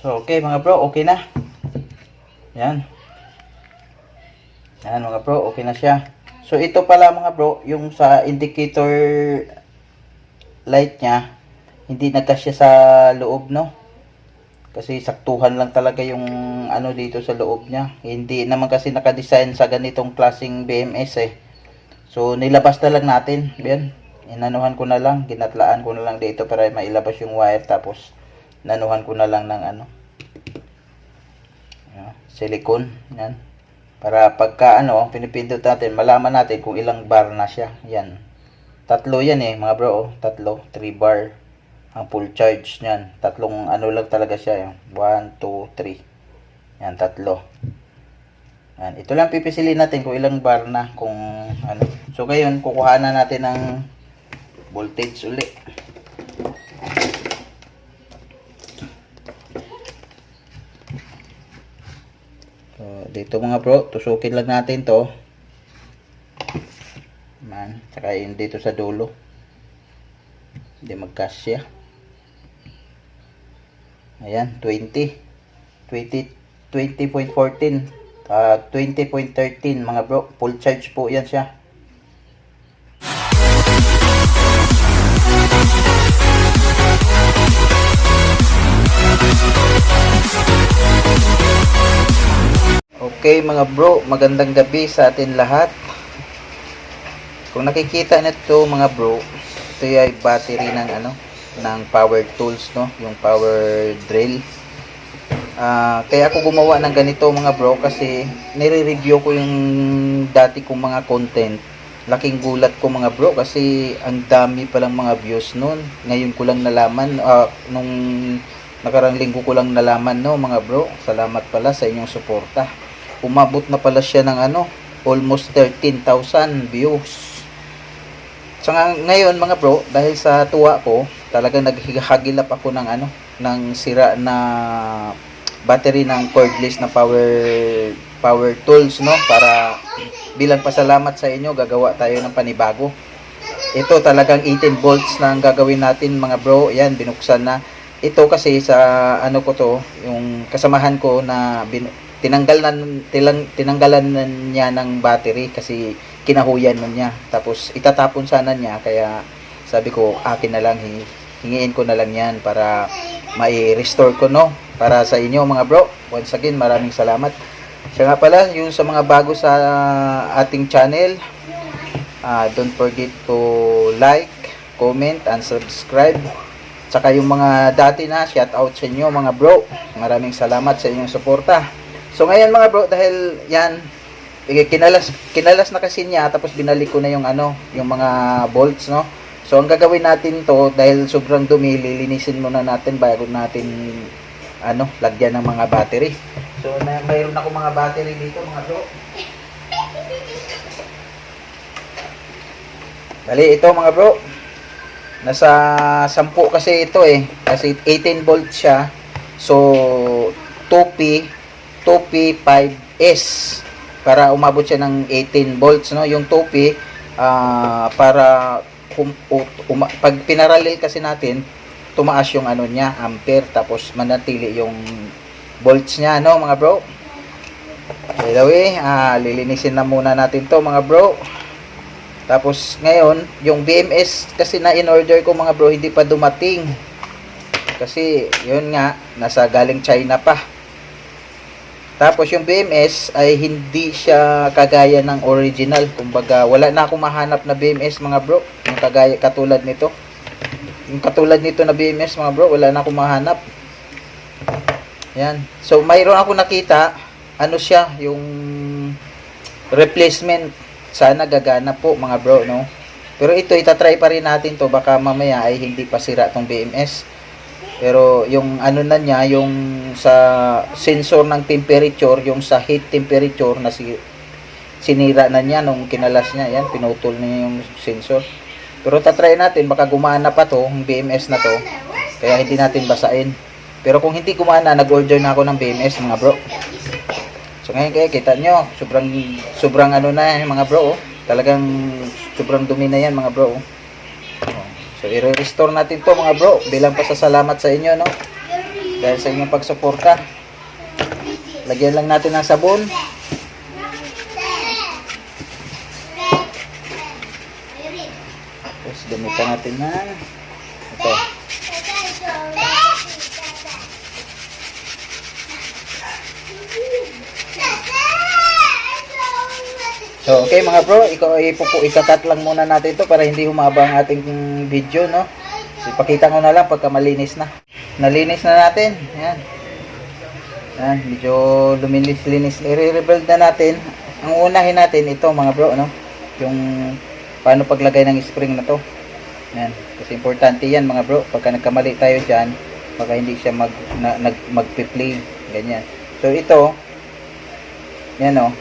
So, okay mga bro, okay na. Yan. Yan mga bro, okay na siya. So, ito pala mga bro, yung sa indicator light niya, hindi nagkasya sa loob, no? Kasi saktuhan lang talaga yung ano dito sa loob niya. Hindi naman kasi nakadesign sa ganitong klaseng BMS eh. So, nilabas na lang natin. Yan. Inanuhan ko na lang, ginatlaan ko na lang dito para mailabas yung wire, tapos nanuhan ko na lang ng ano, silicone. Yan. Para pagka ano, pinipindot natin, malaman natin kung ilang bar na siya. Yan. Tatlo yan eh, mga bro. Tatlo. 3 bar. Ang full charge niyan. Tatlong ano lang talaga siya. 1, 2, 3. Yan, tatlo. Yan. Ito lang pipisilin natin kung ilang bar na. Kung ano. So, ngayon, kukuha na natin ng voltage uli. So, dito mga bro, tusukin lang natin to. Man, saka yun dito sa dulo. Hindi magkasya. Ayan, 20. 20.14. 20.13 mga bro. Full charge po yan siya. Okay mga bro, magandang gabi sa atin lahat. Kung nakikita nito mga bro, ito ay battery ng ano, ng power tools, no, yung power drill. Kaya ako gumawa ng ganito mga bro kasi nire-review ko yung dati kong mga content. Laking gulat ko mga bro kasi ang dami palang mga views noon. Ngayon ko lang nalaman, nung nakarang linggo ko lang nalaman, no mga bro. Salamat pala sa inyong suporta. Umabot na pala siya ng ano, almost 13,000 views. So ngayon mga bro, dahil sa tuwa ko, talagang naghihagilap ako ng ano, ng sira na battery ng cordless na power tools, no, para bilang pasalamat sa inyo gagawa tayo ng panibago. Ito talagang 18 volts na ang gagawin natin mga bro. Yan, binuksan na. Ito kasi sa ano ko to, yung kasamahan ko na tinanggalan niya ng battery kasi kinahuyan nun niya. Tapos itatapon sana niya, kaya sabi ko akin na lang, hingiin ko na lang yan para mai-restore ko, no, para sa inyo mga bro. Once again, maraming salamat. Siya nga pala, yung sa mga bago sa ating channel, don't forget to like, comment, and subscribe. Tsaka yung mga dati na, shout out sa inyo mga bro. Maraming salamat sa inyong suporta. So ngayon mga bro, dahil yan, kinalas na kasi niya, tapos binalik ko na yung ano, yung mga bolts, no. So ang gagawin natin to, dahil sobrang dumi, lilinisin muna natin bago natin ano, lagyan ng mga battery. So mayroon ako mga battery dito mga bro. Bali ito mga bro, nasa 10 kasi ito eh, kasi 18 volts siya. So 2P5S para umabot siya ng 18 volts, no. Yung 2P para pag pinarallel kasi natin, tumaas yung ano niya, ampere, tapos manatili yung volts niya, no mga bro. By the way, lilinisin na muna natin to mga bro. Tapos ngayon, yung BMS kasi na in-order ko mga bro, hindi pa dumating. Kasi yun nga, nasa galing China pa. Tapos yung BMS ay hindi siya kagaya ng original. Kumbaga, wala na akong mahanap na BMS mga bro. Yung kagaya katulad nito. Yung katulad nito na BMS mga bro, wala na akong mahanap. Yan. So mayroon ako nakita, ano siya, yung replacement. Sana gagana po mga bro, no. Pero ito, itatry pa rin natin to. Baka mamaya ay hindi pa sira tong BMS. Pero yung ano na niya, yung sa sensor ng temperature, yung sa heat temperature na sinira na niya nung kinalas niya. Yan, pinutol niya yung sensor. Pero tatry natin, baka gumana pa to, yung BMS na to. Kaya hindi natin basain. Pero kung hindi gumana, nag-order na ako ng BMS mga bro. So ngayon kaya kita nyo, sobrang ano na yan mga bro. Talagang sobrang dumi na yan mga bro. So i-restore natin to mga bro bilang pasasalamat sa inyo, no. dahil sa inyong pagsuporta. Lagyan lang natin ng sabon. Tapos gamitan natin na ito. So, okay mga bro, ikakat lang muna natin ito para hindi humaba ang ating video, no? So, ipakita ko na lang pagka malinis na. Nalinis na natin. Ayan. Ayan, medyo luminis-linis. I-rebuild na natin. Ang unahin natin ito mga bro, no? Yung paano paglagay ng spring na to. Ayan. Kasi importante yan mga bro. Pagka nagkamali tayo dyan, baka hindi siya magpi-play. Ganyan. So, ito, yan o.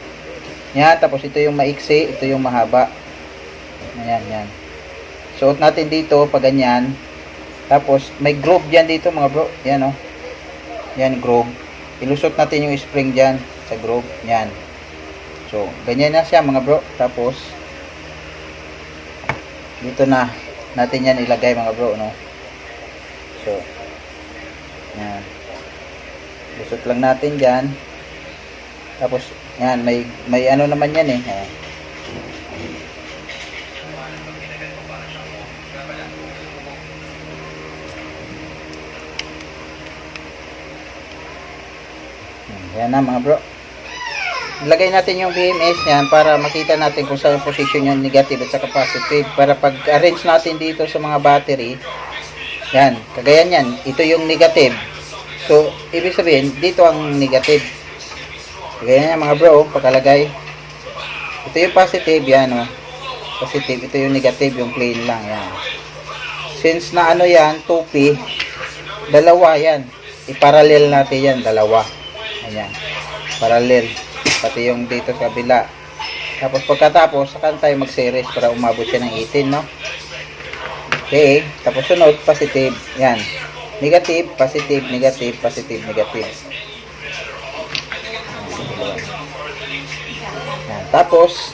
Yan, tapos ito yung maiksi, ito yung mahaba. Ayan, yan. Suot natin dito, pag ganyan. Tapos, may groove dyan dito mga bro. Yan o. Yan, groove. Ilusot natin yung spring dyan sa groove. Yan. So, ganyan na siya mga bro. Tapos, dito na natin yan ilagay mga bro, no? So, yan. Lusot lang natin dyan. Tapos, yan, may ano naman yan eh. Yan na mga bro. Ilagay natin yung BMS yan para makita natin kung saan yung position yung negative at saka positive. Para pag-arrange natin dito sa mga battery, yan, kagaya yan, ito yung negative. So, ibig sabihin, dito ang negative. Kagaya yan mga bro, pagkalagay. Ito yung positive, yan o. Positive, ito yung negative, yung plain lang, yan. Since na ano yan, 2P, dalawa yan. I-parallel natin yan, dalawa. Ayan, parallel. Pati yung dito sa kabila. Tapos pagkatapos, saka tayo mag-series para umabot siya ng 18, no? Okay, tapos sunod, positive. Yan. Negative, positive, negative, positive, negative. Yan. Tapos,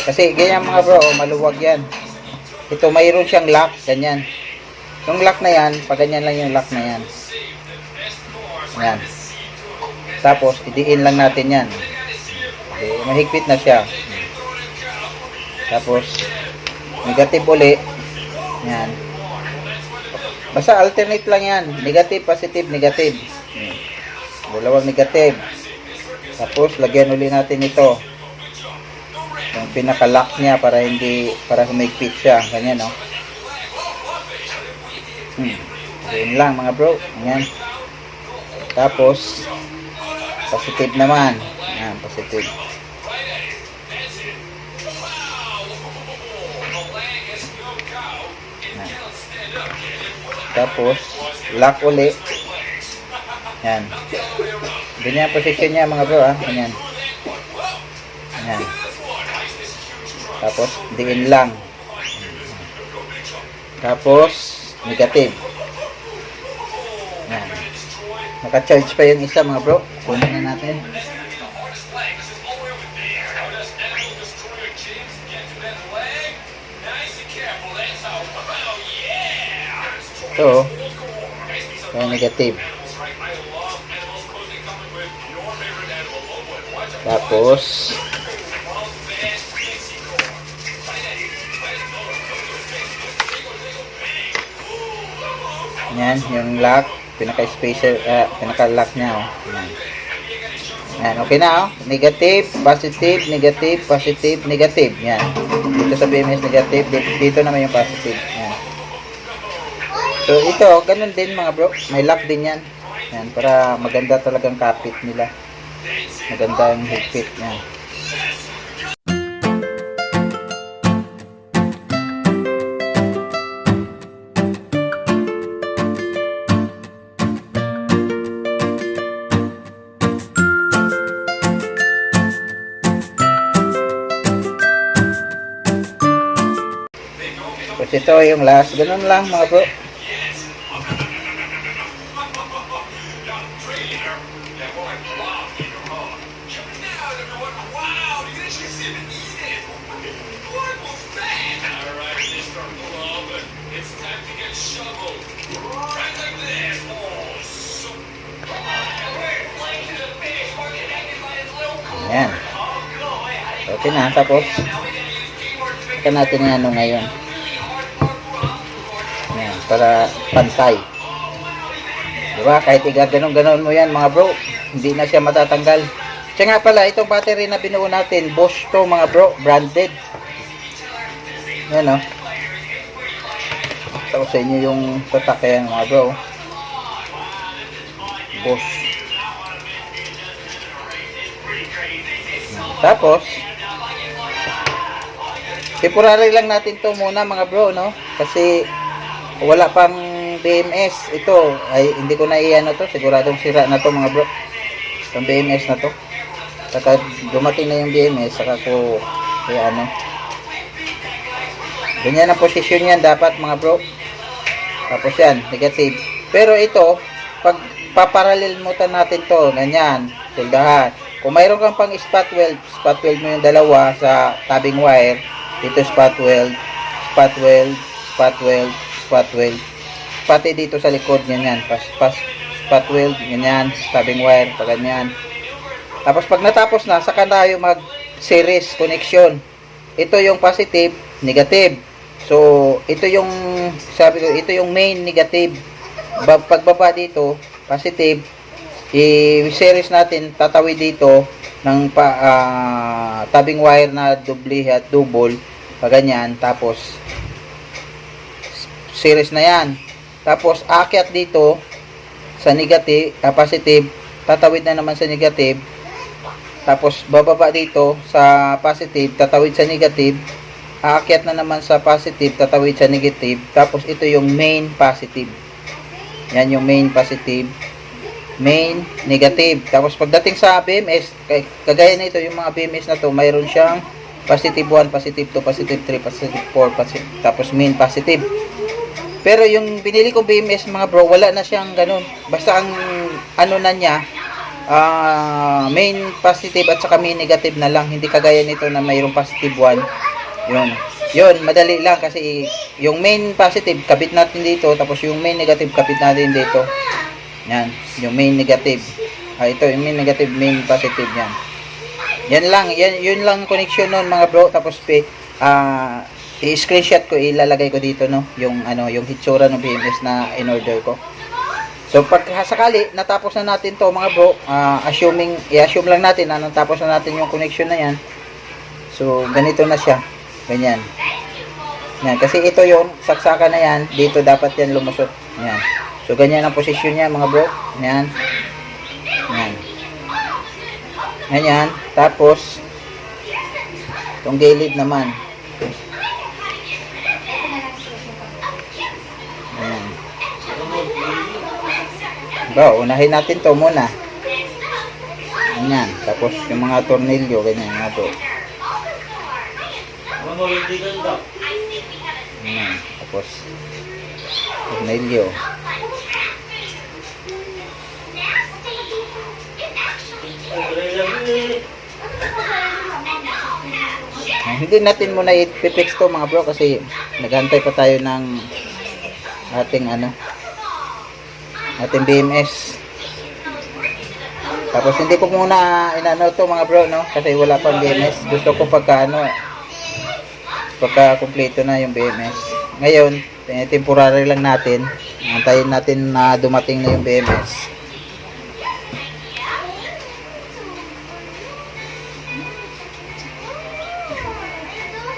kasi ganyan mga bro, maluwag yan. Ito, mayroon siyang lock, ganyan. Yung lock na yan, pag ganyan lang yung lock na yan. Yan. Tapos, idiin lang natin yan. Okay, mahigpit na siya. Tapos, negative uli. Yan. Basta alternate lang yan. Negative, positive, negative. Dalawang negative. Tapos, lagyan uli natin ito. Yung pinaka-lock niya para humigpit siya. Ganyan, no? Ganyan lang, mga bro. Ganyan. Tapos, positive naman. Ayan, positive. Ayan. Tapos, lock uli. Ayan. Ganyan ang position niya mga bro, ha. Ayan. Ayan. Tapos, diin lang. Tapos, negative. Ayan. Naka-charge pa yung isa mga bro. Kunin na natin. Ito. Ito negative. Tapos yan, yung lock. Pinaka-special, pinaka-lock niya, oh. Yan, okay na, oh. Negative, positive, negative, positive, negative. Yan. Dito sa BMS negative, dito naman yung positive. Yan. So, ito, ganun din mga bro. May lock din yan. Yan, para maganda talagang kapit nila. Maganda yung higpit. Yan. Tapos ito yung last. Ganun lang mga bro. Ayan. Okay na. Tapos, saka natin yung ano ngayon. Ayan. Para pantay. Diba? Kahit ganon mo yan mga bro, hindi na siya matatanggal. Siya nga pala, itong battery na binuo natin, Bosch to mga bro, branded. Yan o. Tapos sa inyo yung tatak yan mga bro. Bosch. Tapos, temporary lang natin to muna mga bro, no? Kasi wala pang BMS. Ito, ay hindi ko na iano to. Siguradong sira na to mga bro. Itong BMS na to. Saka dumating na yung BMS, saka ko kaya ano. Ganyan ang posisyon yan dapat mga bro. Tapos yan, negative. Pero ito, pag paparallel mo natin to, ganyan, soldahan. Kung mayroon kang pang spot weld mo yung dalawa sa tabing wire. Dito spot weld, spot weld, spot weld, spot weld. Pati dito sa likod, ganyan, spot weld, ganyan, tabing wire, pa ganyan. Tapos pag natapos na, saka tayo mag series connection. Ito yung positive, negative. So, ito yung sabi ko, ito yung main negative. Pagbaba dito, positive, i-series natin, tatawid dito ng tabing wire na doble at double, pa ganyan. Tapos series na yan. Tapos aakyat dito sa negative, positive, tatawid na naman sa negative. Tapos bababa dito sa positive, tatawid sa negative. Aakyat na naman sa positive, tatawid sa negative. Tapos ito yung main positive. Yan yung main positive, main negative. Tapos pagdating sa BMS, kagaya nito yung mga BMS na to, mayroon siyang positive 1, positive 2, positive 3, positive 4, tapos main positive. Pero yung binili kong BMS mga bro, wala na siyang ganun. Basta ang ano na niya, main positive at saka main negative na lang. Hindi kagaya nito na mayroong positive 1. Yun, madali lang kasi yung main positive kabit natin dito, tapos yung main negative kabit natin dito. Yan, yung main negative. Ito yung main negative, main positive yan. Yan lang, yun lang connection nun mga bro. Tapos i-screenshot ko, ilalagay ko dito no, yung ano, yung hitsura ng BMS na in-order ko. So pag sakali natapos na natin to mga bro, i-assume lang natin na natapos na natin yung connection na yan. So ganito na siya. Ganyan. Yan, kasi ito yung saksakan na yan, dito dapat yan lumusot. Yan. So ganyan ang posisyon niya mga bro. Yan. Yan. Ganyan. Tapos itong gilid naman. Ayan. Bro, unahin natin to muna. Ganyan. Tapos yung mga tornilyo, ganyan mga bro. Ayan. Tapos tornilyo. Hindi natin muna i-fix to mga bro kasi naghantay pa tayo ng ating BMS. Tapos hindi ko muna inano to mga bro no kasi wala pang BMS. Gusto ko pagka kumpleto na yung BMS. Ngayon, temporary lang natin. Antayin natin na dumating na yung BMS.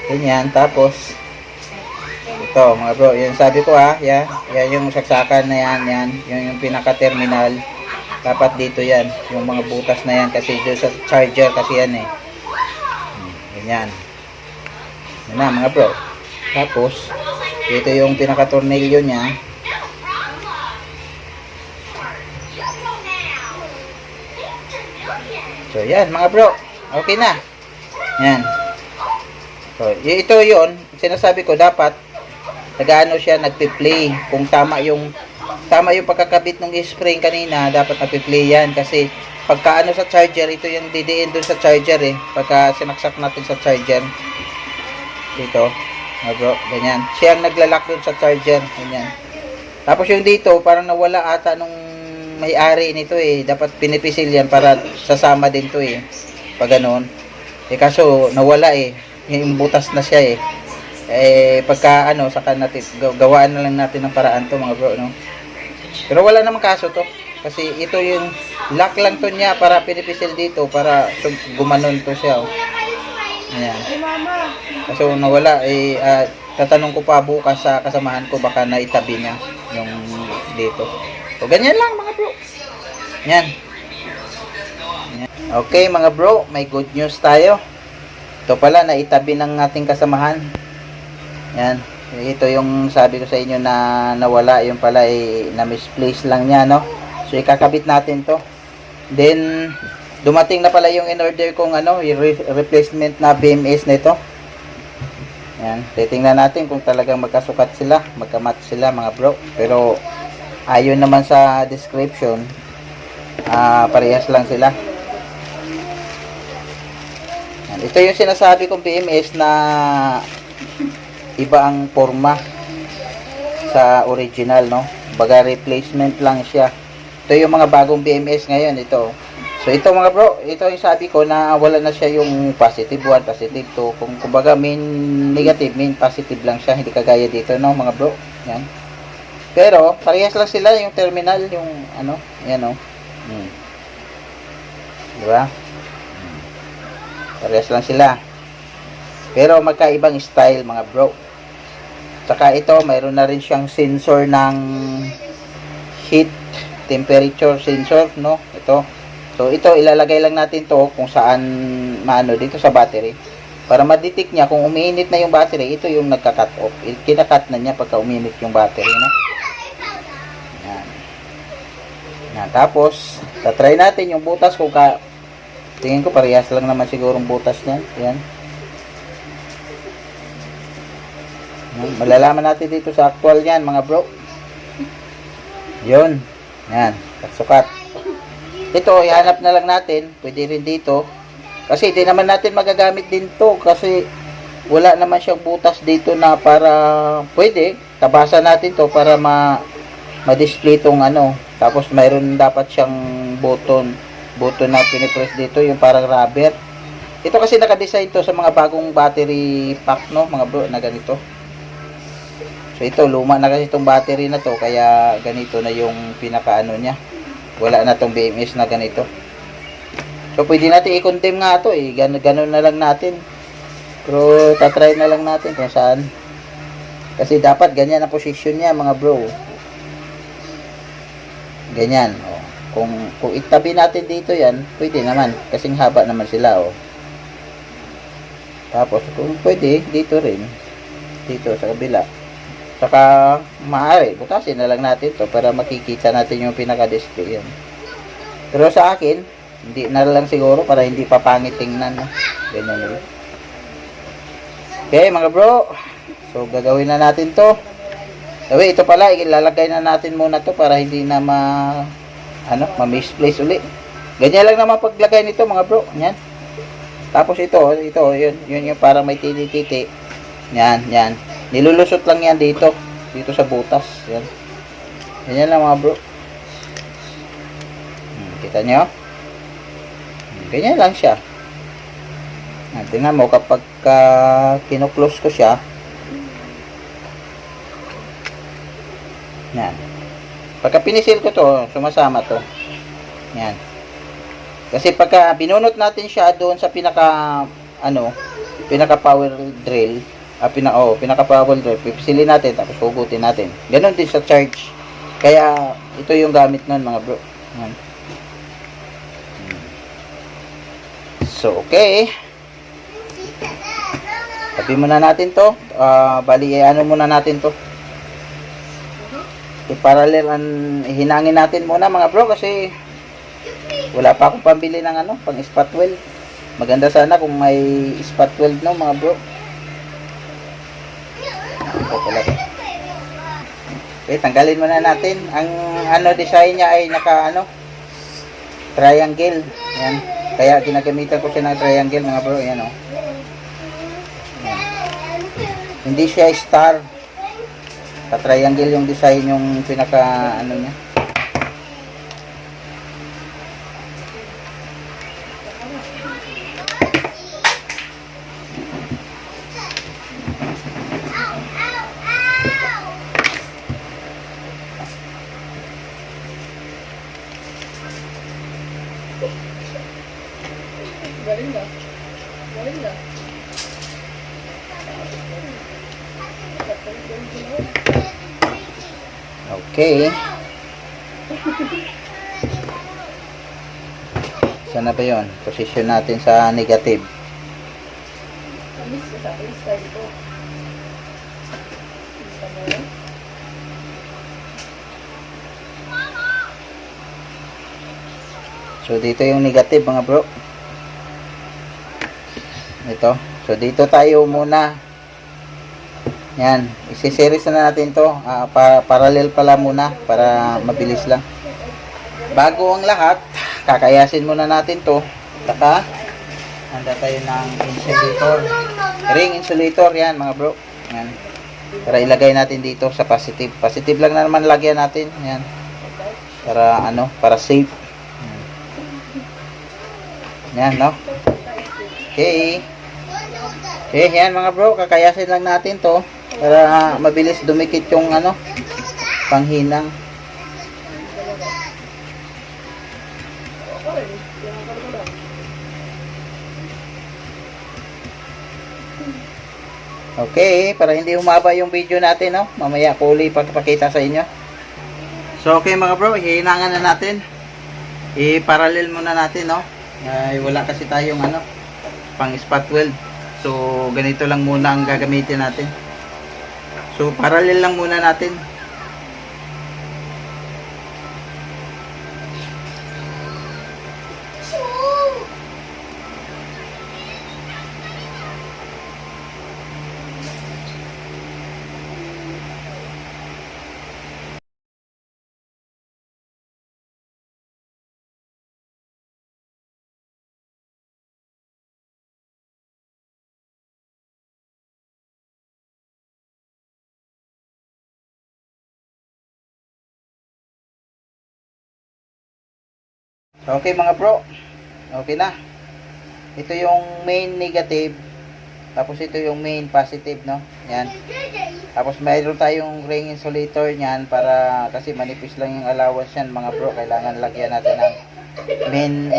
Ganyan, tapos ito mga bro, yan sabi ko yan yung saksakan na yan, yung pinaka-terminal. Dapat dito yan, yung mga butas na yan kasi doon sa charger kasi yan ganyan. Yan na mga bro. Tapos, ito yung pinaka-tornilyo niya. So yan mga bro, okay na. Yan. So, ito yon sinasabi ko dapat nag-ano siya, nagpi-play. Kung tama yung pagkakabit ng spring kanina, dapat nagpi-play yan kasi pagka sa charger, ito yung didiin dun sa charger pagka sinaksak natin sa charger dito, bro, ganyan. Siya ang naglalak dun sa charger, ganyan. Tapos yung dito, parang nawala ata nung may-ari nito dapat pinipisil yan para sasama din to pag ganoon. Kaso nawala yung butas na siya pagka saka natin gawaan na lang natin ng paraan to mga bro, no. Pero wala namang kaso to kasi ito yung lock lang to niya para pinipisil dito para gumanon to siya. Ayan. Kaso nawala tatanong ko pa bukas sa kasamahan ko, baka naitabi niya yung dito. So ganyan lang mga bro. Yan. Okay mga bro, may good news tayo. Ito pala, naitabi ng ating kasamahan. Yan. Ito yung sabi ko sa inyo na nawala. Yung pala na misplace lang niya, no? So ikakabit natin to. Then dumating na pala yung in-order kong yung replacement na BMS nito. Yan. Titingnan natin kung talagang magkasukat sila, magkamatch sila mga bro. Pero ayon naman sa description, parehas lang sila. Ito yung sinasabi kong BMS na iba ang forma sa original, no? Baga replacement lang siya. Ito yung mga bagong BMS ngayon, ito. So ito mga bro, ito yung sabi ko na wala na siya yung positive 1, positive 2. Kumbaga main negative, main positive lang siya, hindi kagaya dito, no mga bro. Yan. Pero parehas lang sila yung terminal, yung yan, no. Diba? Parehas lang sila. Pero magkaibang style mga bro. Saka ito, mayroon na rin siyang sensor ng heat, temperature sensor, no? Ito. So ito, ilalagay lang natin to kung saan dito sa battery. Para ma-detect niya kung umiinit na yung battery, ito yung nagka-cut off. Kina-cut na niya pagka umiinit yung battery, no? Yan. Yan. Tapos, tatry natin yung butas kung tingin ko parehas lang naman sigurong butas niyan. Yan. Malalaman natin dito sa actual niyan mga bro. Yun. Yan. Sukat. Ito, ihanap na lang natin. Pwede rin dito. Kasi hindi naman natin magagamit din to. Kasi wala naman siyang butas dito na para pwede. Tabasan natin to para ma-display tong Tapos mayroon dapat siyang button na pinipress dito, yung parang rubber. Ito kasi naka-design to sa mga bagong battery pack, no mga bro, na ganito. So ito, luma na kasi itong battery na to, kaya ganito na yung pinaka niya. Wala na tong BMS na ganito. So pwede natin i-condemn nga to ganun na lang natin. Pero tatry na lang natin kung saan. Kasi dapat ganyan ang position niya mga bro. Ganyan, Kung itabi natin dito yan, pwede naman. Kasing haba naman sila, Tapos, kung pwede, dito rin. Dito, sa kabila. Saka, maaari, butasin na lang natin to para makikita natin yung pinaka-display yan. Pero sa akin, hindi na lang siguro para hindi papangit tingnan, no? Ganyan rin. Okay, mga bro. So, gagawin na natin to. Ito pala, ilalagay na natin muna to para hindi na ma-misplace uli. Ganyan lang naman paglagay nito mga bro. Yan. Tapos ito, yun yung parang may titi-titi. Yan. Nilulusot lang yan dito sa butas. Yan. Ganyan lang mga bro. Kita nyo? Ganyan lang siya. Tingnan mo kapag kino-close ko siya. Yan. Pagka pinisil ko to, sumasama to. Yan. Kasi pagka binunot natin siya doon sa pinaka power drill, pinaka power drill, pipisilin natin tapos hugutin natin. Ganon din sa charge. Kaya ito yung gamit nun mga bro. Yan. So okay. Tabi muna natin to. Bali muna natin to. I-parallel hinangin natin muna mga bro kasi wala pa akong pambili ng pang spot weld. Maganda sana kung may spot weld, no mga bro. Okay, tanggalin muna natin. Ang design niya ay naka triangle. Yan. Kaya ginagamitan ko siya ng triangle mga bro. Yan Yan. Hindi siya star. Triangle yung design yung pinaka niya. Galing na. Galing na. Okay. Saan na ba yun? Position natin sa negative. Alis ka sa alis tayo dito. Alis ka na yun. So, dito yung negative mga bro. Ito. So, dito tayo muna. Yan. Isi-series na natin to. Parallel pala muna para mabilis lang. Bago ang lahat, kakayasin muna natin to. Saka, handa tayo ng insulator. Ring insulator. Yan mga bro. Yan. Para ilagay natin dito sa positive. Positive lang na naman lagyan natin. Yan. Para ano, para safe. Yan, no? Okay. Okay, yan mga bro. Kakayasin lang natin to para mabilis dumikit yung ano, panghinang. Okay, para hindi humaba yung video natin, no? Mamaya ko ulit pagpakita sa inyo. So, okay mga bro, hihinangan na natin. I-parallel muna natin, no? Ay, wala kasi tayong ano, pang spot weld. So, ganito lang muna ang gagamitin natin. So, parallel lang muna natin. Okay mga bro, okay na. Ito yung main negative, tapos ito yung main positive, no? Yan. Tapos mayroon tayong ring insulator niyan para kasi manipis lang yung allowance yan mga bro. Kailangan lagyan natin ng main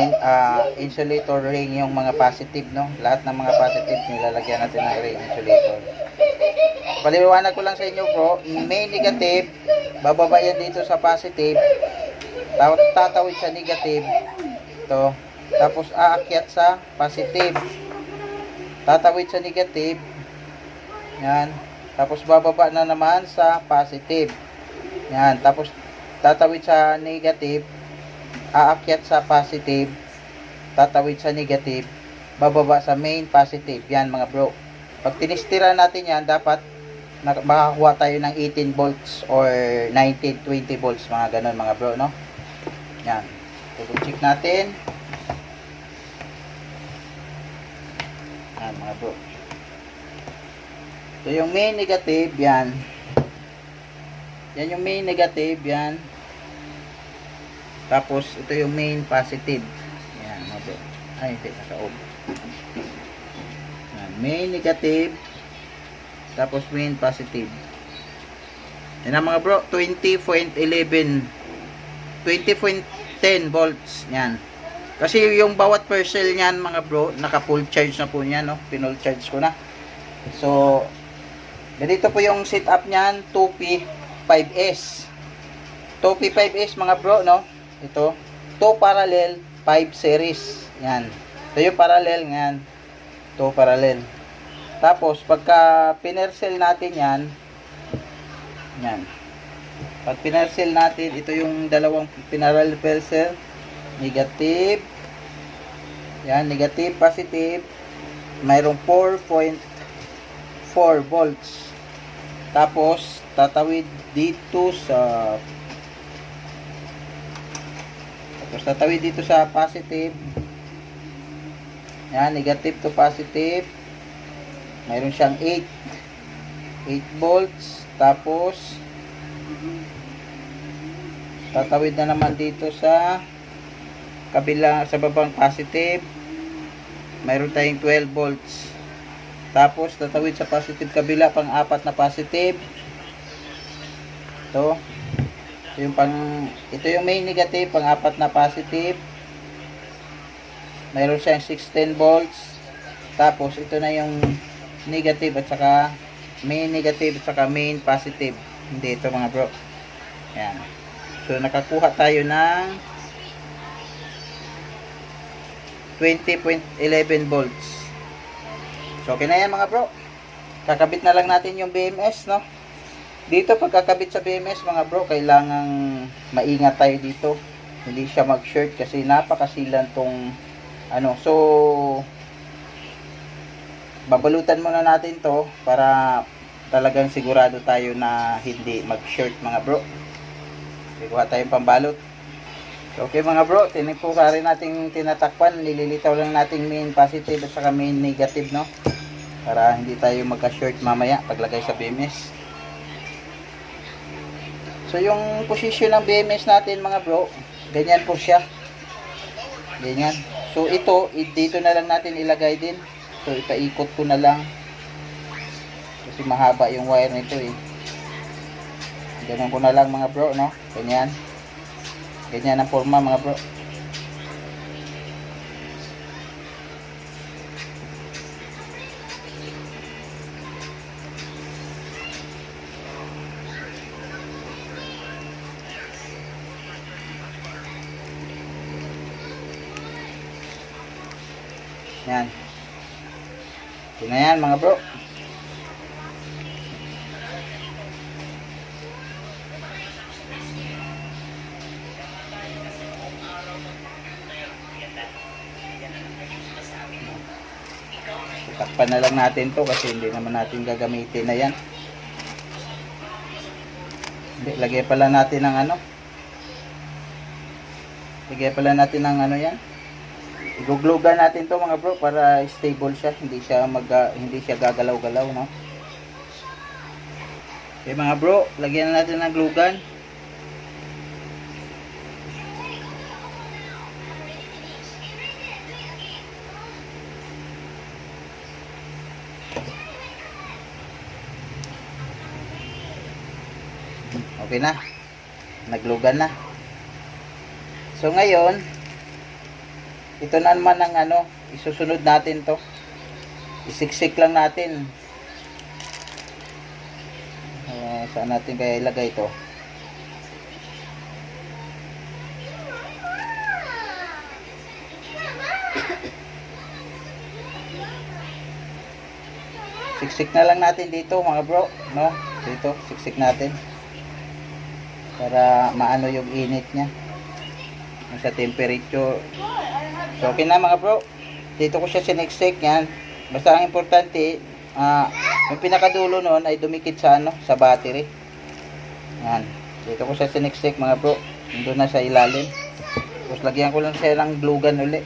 insulator ring yung mga positive, no? Lahat ng mga positive nilalagyan natin ng ring insulator. Paliwanag ko lang sa inyo bro, main negative, bababa yan dito sa positive. Tatawid sa negative to, tapos aakyat sa positive, tatawid sa negative yan, tapos bababa na naman sa positive yan, tapos tatawid sa negative, aakyat sa positive, tatawid sa negative, bababa sa main positive. Yan mga bro, pag tinistira natin yan, dapat makakuha tayo ng 18 volts or 19, 20 volts, mga ganon mga bro, no? Yan. Double check natin. Yan mga bro. Ito yung main negative. Yan. Yan yung main negative. Yan. Tapos ito yung main positive. Yan mga bro. Ay hindi. Naka-off. Yan. Main negative. Tapos main positive. Yan ang mga bro. 20.11 20.10 volts yan. Kasi yung bawat parcel niyan mga bro, naka full charge na po niyan, no? Pinull charge ko na. So ganito po yung setup niyan, 2P5S. 2P5S mga bro, no? Ito, 2 parallel 5 series. Yan. Ito yung parallel yan. 2 parallel. Tapos pagka pinersel natin yan, yan. Pag pinersel natin, ito yung dalawang pinarallel parcel, negative, yan, negative, positive, mayroong 4.4 volts. Tapos, tatawid dito sa positive, yan, negative to positive, mayroon siyang 8 volts. Tapos tatawid na naman dito sa kabila, sa babang positive, mayroon tayong 12 volts. Tapos tatawid sa positive kabila, pang-apat na positive. Ito yung main negative, pang-apat na positive. Mayroon siyang 16 volts. Tapos ito na yung negative at saka main negative at saka main positive. Hindi ito mga bro. Yan. So nakakuha tayo ng 20.11 volts. So okay na yan mga bro. Kakabit na lang natin yung BMS, no? Dito pagkakabit sa BMS mga bro, kailangang maingat tayo dito. Hindi siya mag-short kasi napakasilan tong ano. So babalutan muna natin to para talagang sigurado tayo na hindi mag-short mga bro. Kuha tayong pambalot. So, okay mga bro, po rin natin tinatakpan, nililitaw lang natin main positive at saka main negative, no? Para hindi tayo magka-short mamaya paglagay sa BMS. So yung position ng BMS natin mga bro, ganyan po siya. Ganyan. So ito, dito na lang natin ilagay din. So ipaikot ko na lang. Kasi mahaba yung wire nito eh. Ganyan ko na lang mga bro, no? Ganyan. Ganyan ang forma mga bro. Yan. Ito na yan mga bro. Takpan na lang natin to kasi hindi naman natin gagamitin na yan. Hindi, lagay pala natin ng ano. Lagay pala natin ng ano yan. I-glue-gun natin to mga bro para stable siya, hindi siya gagalaw-galaw, no? Okay mga bro, lagyan na natin ng glue gun. Okay na. Nag-glue gun na. So ngayon, ito na naman ang ano, isusunod natin to. Isiksik lang natin. Saan natin kaya ilagay ito? Siksik na lang natin dito mga bro, no? Dito, siksik natin. Para maano yung init niya. Sa temperature. So okay na mga bro. Dito ko siya siniksik yan. Basta ang importante, yung pinakadulo noon ay dumikit sa ano, sa battery. Yan. Dito ko siya siniksik mga bro. Nandun na sa ilalim. Tapos lagyan ko lang siya ng glue gun uli.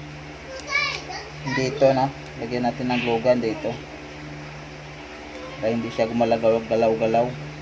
Dito na. Lagyan natin ng glue gun dito. Para hindi siya gumalaw-galaw-galaw.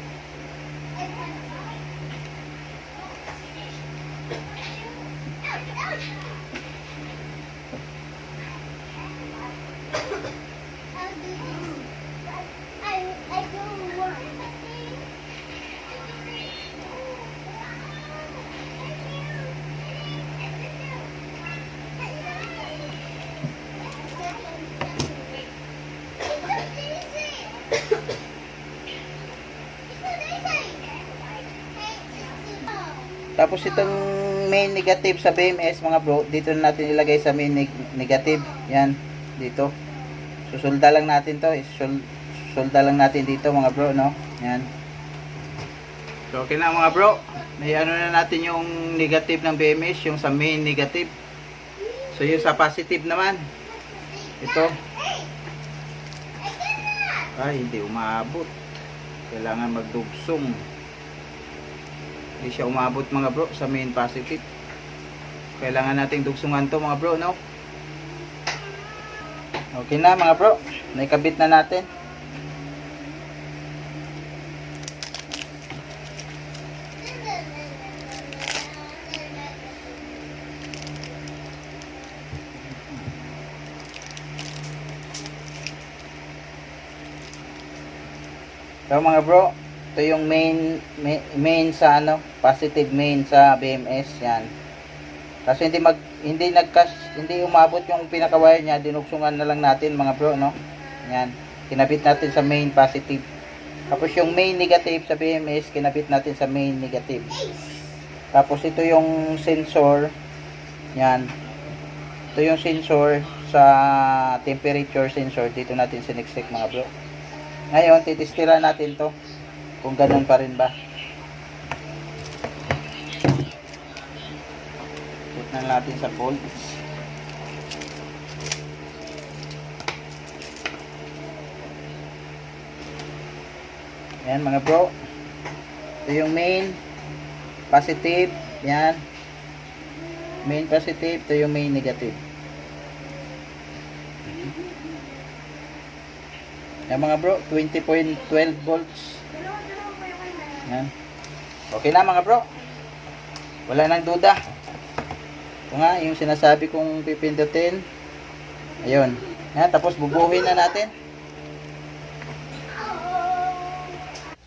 Tapos itong main negative sa BMS mga bro, dito na natin ilagay sa main negative. Yan, dito. Susulda lang natin to. Susulda lang natin dito mga bro, no? Yan. So okay na mga bro. May ano na natin yung negative ng BMS, yung sa main negative. So yung sa positive naman. Ito. Ay, hindi umabot. Kailangan magdugsong. Hindi siya umabot mga bro sa main positive. Kailangan nating dugsungan to mga bro, no? Okay na mga bro. Naikabit na natin. So mga bro, ito yung main sa ano, positive main sa BMS, yan. Kasi hindi umabot yung pinaka wire niya, dinuksungan na lang natin mga bro, no. Yan. Kinabit natin sa main positive. Tapos yung main negative sa BMS, kinabit natin sa main negative. Tapos ito yung sensor. Yan. Ito yung sensor sa temperature sensor. Dito natin siniksik mga bro. Ngayon, titestira natin to kung ganun pa rin ba. Put na natin sa volts. Yan mga bro. Ito yung main positive. Yan. Main positive. Ito yung main negative. Yan mga bro. 20.12 volts. Yan. Okay na mga bro. Wala nang duda. Ito nga yung sinasabi kong pipindutin. Ayun. Yan. Tapos bubuhin na natin.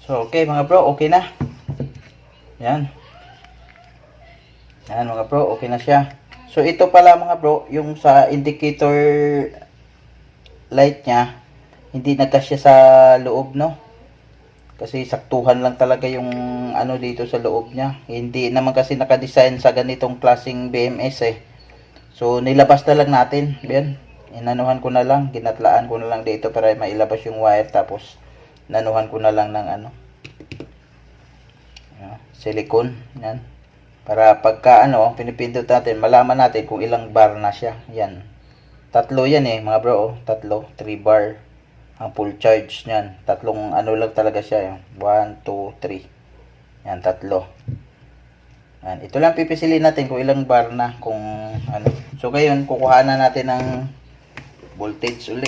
So, okay mga bro, okay na. Yan. Yan mga bro, okay na siya. So, ito pala mga bro, yung sa indicator light niya, hindi nagkasya sa loob, no? Kasi saktuhan lang talaga yung ano dito sa loob niya. Hindi naman kasi nakadesign sa ganitong klaseng BMS eh. So, nilabas na lang natin. Yan. Inanuhan ko na lang, ginatlaan ko na lang dito para mailabas yung wire. Tapos, nanuhan ko na lang ng ano, silicone. Yan. Para pagka ano, pinipindot natin, malaman natin kung ilang bar na siya. Yan. Tatlo yan eh, mga bro. Tatlo. 3 bar. Ang full charge niyan. Tatlong ano lang talaga siya. 1, 2, 3. Yan, tatlo. Yan. Ito lang pipisilin natin kung ilang bar na. Kung ano. So, ngayon, kukuha na natin ng voltage uli.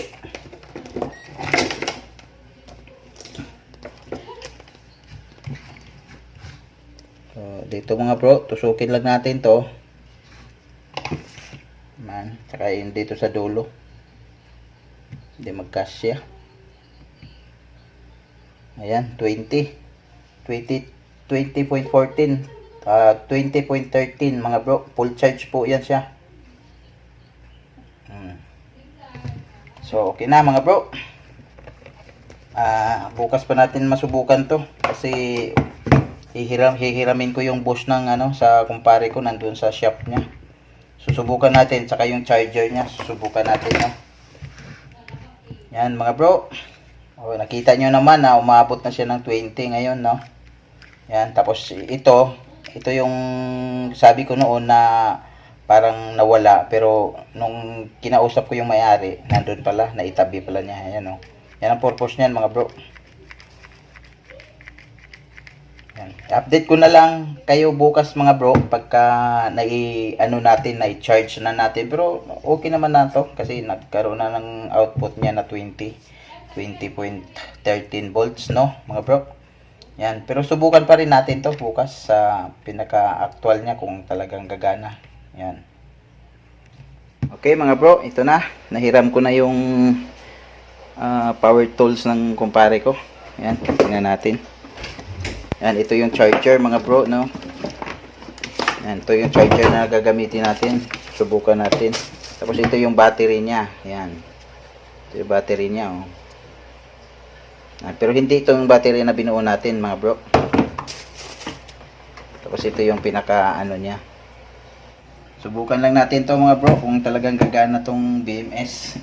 So, dito mga bro, tusukin lang natin to. Man, saka yun dito sa dulo. Hindi magkasya. Ayan, 20. 20.14. 20.13 mga bro. Full charge po yan siya. So, okay na mga bro. Bukas pa natin masubukan to. Kasi hihiramin ko yung bush ng ano sa kumpare ko nandun sa shop niya. Susubukan natin, saka yung charger niya susubukan natin, no? Yan mga bro. Nakita nyo naman na umabot na siya ng 20 ngayon, no? Yan, tapos ito yung sabi ko noon na parang nawala, pero nung kinausap ko yung may-ari, nandun pala, naitabi pala niya. Ayan, no? Yan ang purpose niyan mga bro. Yan. Update ko na lang kayo bukas mga bro pagka na-charge na natin, pero okay naman na to kasi nagkaroon na ng output niya na 20.13 volts, no mga bro. Yan, pero subukan pa rin natin to bukas sa pinaka-actual niya kung talagang gagana. Yan. Okay mga bro, ito na, nahiram ko na yung power tools ng kumpare ko. Yan, tingnan natin. Yan, ito yung charger mga bro, no? Yan, ito yung charger na gagamitin natin. Subukan natin. Tapos ito yung battery niya. Yan. Ito yung battery niya, oh. Yan, pero hindi ito yung battery na binuo natin mga bro. Tapos ito yung pinaka ano niya. Subukan lang natin to mga bro kung talagang gagana tong BMS.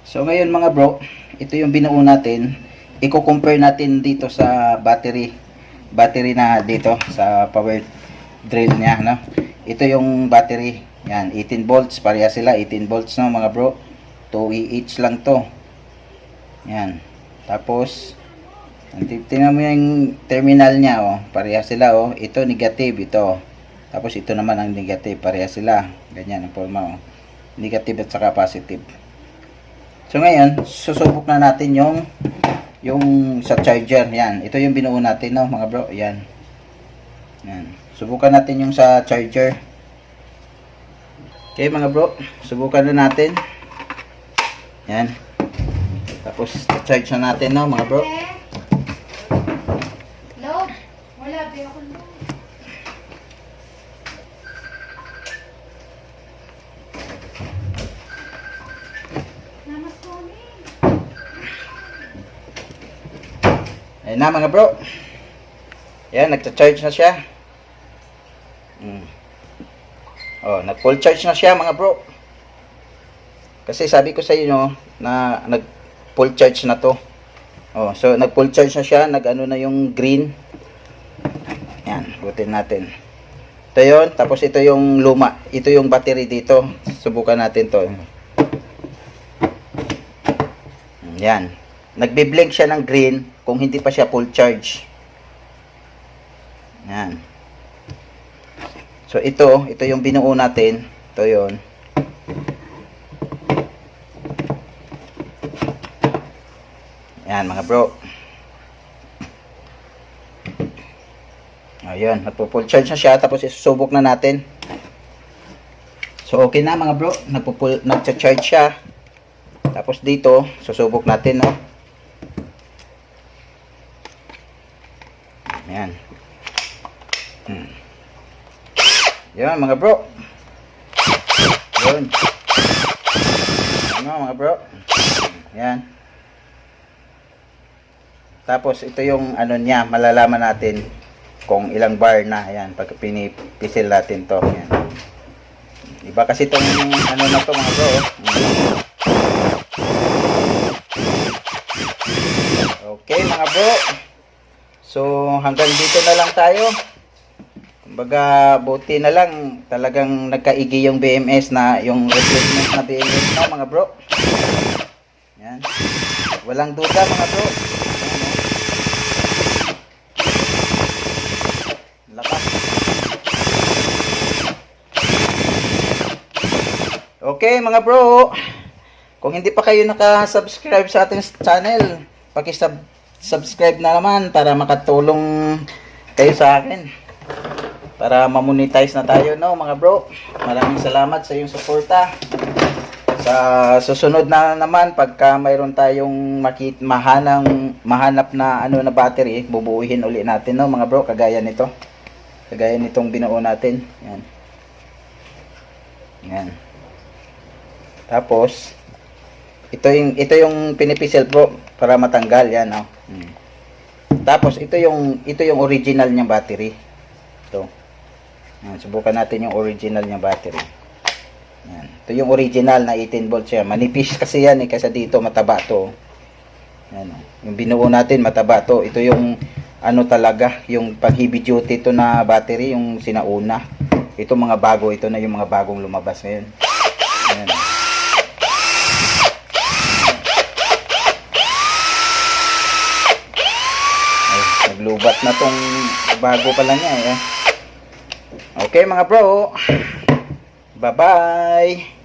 So ngayon mga bro, ito yung binuo natin. I-compare natin dito sa battery na dito sa power drill niya, no? Ito yung battery. Yan, 18 volts, pareha sila 18 volts, no mga bro. 2 each lang to. Yan. Tapos tingnan mo yung terminal niya, oh. Pareha sila, oh. Ito negative, ito. Tapos ito naman ang negative, pareha sila. Ganyan ang forma, oh. Negative at saka positive. So ngayon, susubok na natin yung sa charger. Yan, ito yung binuo natin, no mga bro. Yan. Yan. Subukan natin yung sa charger. Okay mga bro, subukan na natin. Yan. Tapos charge na natin no mga bro. Load. Wala, di ako load. Namas ko Ayan na mga bro. Yan, nagcha-charge na siya. Oh, nag-full charge na siya mga bro. Kasi sabi ko sa inyo na nag-full charge na to. Oh, so nag-full charge na siya, nag-ano na yung green. Yan, butin natin. Ito 'yon, tapos ito yung luma. Ito yung battery dito. Subukan natin 'to. Yan. Nagbi-blink siya ng green kung hindi pa siya full charge. Yan. So ito yung binuo natin. Ito 'yon. Yan mga bro. Ayun, nagpo-full charge na siya tapos isusubok na natin. So okay na mga bro, nagcha-charge siya. Tapos dito, susubok natin, no. Yan. Yan mga bro. Yun. Ano mga bro? Yan. Tapos ito yung ano niya, malalaman natin kung ilang bar na. Ayan, pag pinipisil natin to. Ayan. Iba kasi itong ano na to mga bro. Okay mga bro. So hanggang dito na lang tayo. Kumbaga buti na lang talagang nagkaigi yung BMS na yung replacement na BMS na mga bro. Ayan. Walang duda mga bro. Lakas. Okay mga bro, kung hindi pa kayo naka-subscribe sa ating channel, paki-subscribe na naman para makatulong kayo sa akin para ma-monetize na tayo, no mga bro. Maraming salamat sa iyong suporta. Sa susunod na naman, pagka mayroon tayong mahanap na ano na battery, bubuuhin uli natin, no mga bro, kagaya nito. Kagaya nitong binuo natin. Yan. Yan. Tapos ito yung pinipisil bro para matanggal yan, no. Tapos ito yung original niyang battery. Ito. Yan, subukan natin yung original niyang battery. Yan. Ito yung original na 18 volts siya. Manipis kasi yan kasi dito mataba to. Yan, oh. Yung binuo natin mataba to. Ito yung ano talaga, yung pang heavy duty to na battery, yung sinauna. Ito mga bago, ito na yung mga bagong lumabas ngayon. Yan. Ay, naglubat na tong bago pala niya eh. Okay mga bro. Bye-bye.